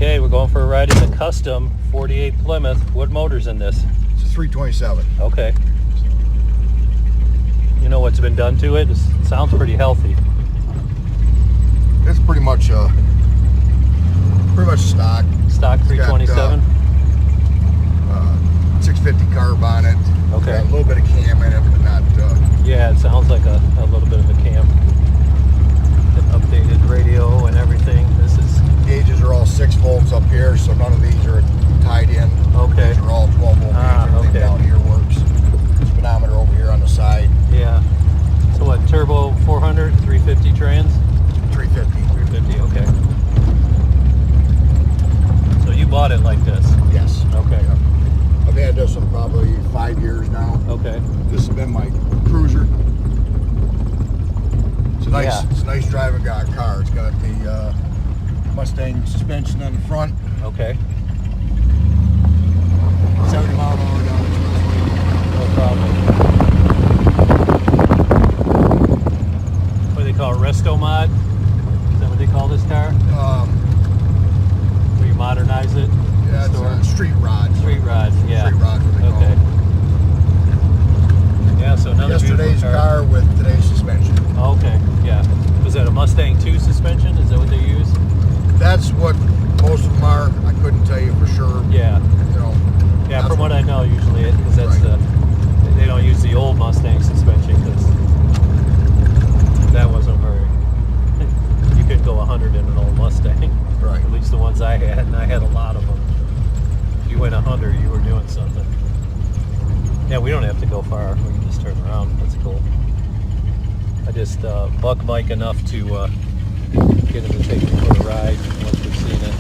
Okay, we're going for a ride in the custom 48 Plymouth. What motor's in this? It's a 327. Okay. You know what's been done to it? It sounds pretty healthy. It's pretty much stock. Stock 327? 650 carb on it. Okay. Got a little bit of cam in it, but not... Yeah, it sounds like a little bit of a cam. An updated radio and everything. This is... Gauges are all 6 volts up here, so none of these are tied in. Okay. These are all 12 volt gauges. Everything okay. down here works. Speedometer over here on the side. Yeah. So what, turbo 400, 350 trans? 350. 350, okay. So you bought it like this? Yes. Okay. Yeah. I've had this one probably 5 years now. Okay. This has been my cruiser. It's a nice, It's a nice driving car. It's got the Mustang suspension on the front. Okay. 70 mile an hour down the expressway. No problem. What do they call it? Resto mod? Is that what they call this car? Where you modernize it? Yeah, it's street rod. Street rod, yeah. Street rod, what they call it. Yeah, so another yesterday's car with today's suspension. Okay, yeah. Was that a Mustang 2 suspension? Is that what they use? That's what most of them are. I couldn't tell you for sure. Yeah. You know. Yeah, from what I know, usually because that's right. They don't use the old Mustang suspension because that wasn't very. You could go 100 in an old Mustang. Right. At least the ones I had, and I had a lot of them. If you went 100, you were doing something. Yeah, we don't have to go far. We can just turn around. That's cool. I just buck Mike enough to get him to take me for a ride once we've seen it.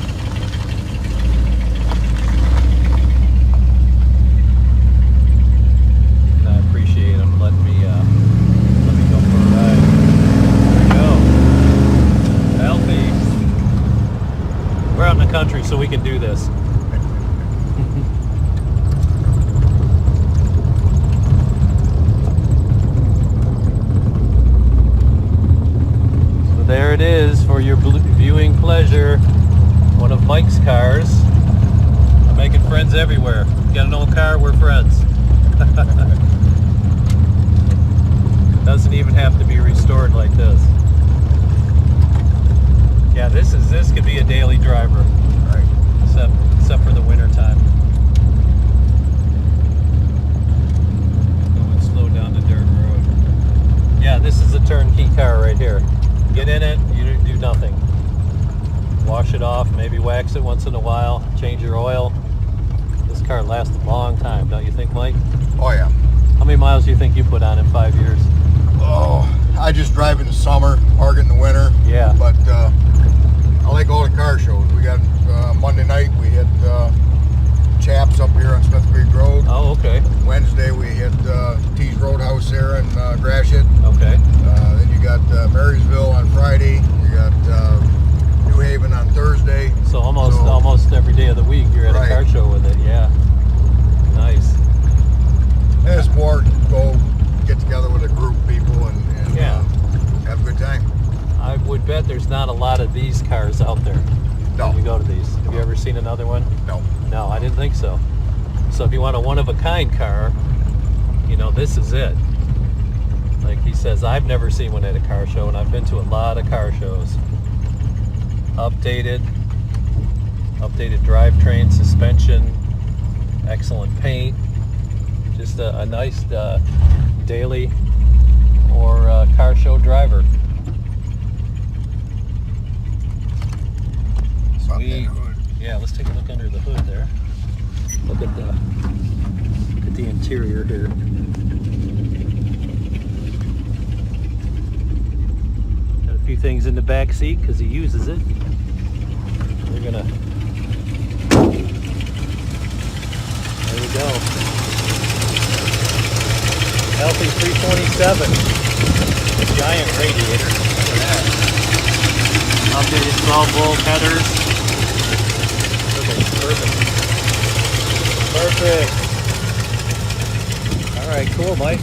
And I appreciate him letting me go for a ride. There we go. Healthy. We're out in the country, so we can do this. There it is for your viewing pleasure. One of Mike's cars. I'm making friends everywhere. Got an old car, we're friends. Doesn't even have to be restored like this. Yeah, this could be a daily driver. Right. Except for the winter time. Going slow down the dirt road. Yeah, this is a turnkey car right here. Get in it, you do nothing. Wash it off, maybe wax it once in a while, change your oil. This car lasts a long time, don't you think, Mike? Oh yeah. How many miles do you think you put on in 5 years? Oh, I just drive in the summer, park in the winter. Yeah. But I like all the car shows. We got Monday night we hit Chaps up here on Smith Creek Road. Oh, okay. Wednesday we hit Tees Roadhouse there in Gratiot. Okay. Then you got Marysville on Friday. You got New Haven on Thursday. So almost every day of the week you're at a car show with it. Yeah. Nice. And it's more go get together with a group of people and have a good time. I would bet there's not a lot of these cars out there. No. When you go to these. Have you ever seen another one? No. No, I didn't think so. So if you want a one-of-a-kind car, you know, this is it. Like he says, I've never seen one at a car show, and I've been to a lot of car shows. Updated drivetrain, suspension, excellent paint. Just a nice daily or car show driver. Sweet. Yeah, let's take a look under the hood there. Look at the interior here. Got a few things in the back seat because he uses it. We're gonna. There we go. Healthy 327. Giant radiator. Look at that. Updated 12 volt headers. Perfect. All right, cool, Mike.